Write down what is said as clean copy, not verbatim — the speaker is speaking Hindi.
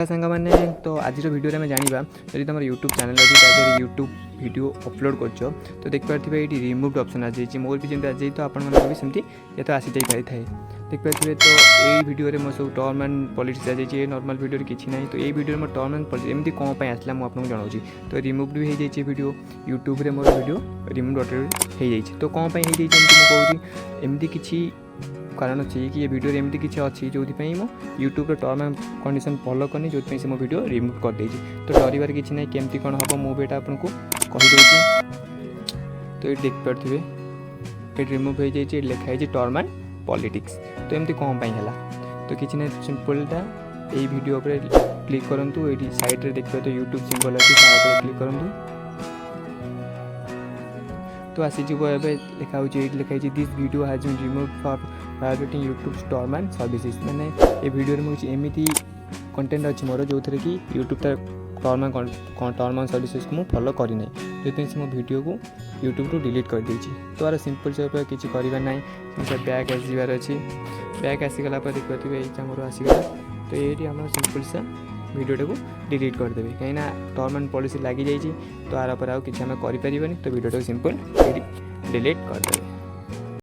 सांग मैंने तो आज वीडियो में जाना जब तुम यूट्यूब चैनल अच्छी यूट्यूब वीडियो अपलोड कर तो देखिए ये रिमूव ऑप्शन आ जाइए मोर भी जमी आज तो आप भी सेमती ये तो आसी जाई था देखिए तो यही वीडियो में सब टर्म एंड पॉलिटिक्स आ जाइए नॉर्मल वीडियो किसी ना तो ये वीडियो में टर्म एंड पॉलिटिक्स एमती कौन पर आसला मुझे जनाऊँ तो रिमूव भी हो जाइए वीडियो यूट्यूब रे मोर वीडियो रिमूव हो जाइए तो कौन पर हो जाइए एमती किसी कारण अच्छी कि ये वीडियो एमती किसी अच्छी जो मो YouTube term and condition follow करनी जो से मो वीडियो रिमूव कर देछि तो डरबार किसी ना केमती कौन हम मुझे आपको कहीदे तो ये देख पारे ये रिमूव हो जाइए लिखाई टर्म एंड पॉलिटिक्स तो एमती कौन है तो किसी ना सिंपलटा यही वीडियो पर क्लिक करूँ ये साइड रे देखिए तो यूट्यूब सिंबल अच्छी क्लिक करूँ तो आसीज लिखा लिखाई this video has been remove for violating YouTube term and services मैंने ये वीडियो में एमती कंटेंट अच्छी मोर जो थे कि यूट्यूब टर्म एंड सर्विसेज को मुझे फॉलो करना जो मो वीडियो को यूट्यूब डिलीट कर देछि तो यार सिंपल से किसी करना ना बैक आसबार अच्छी बैक आसीगला देखिए ये मोर आसीगला तो ये आम सिंपल सा वीडियो को डिलीट करदेवे कहीं टर्म एंड पॉलिसी लगी जाइए तो यार पर किसी आम करें तो वीडियो को सिंपल डिलीट करदे।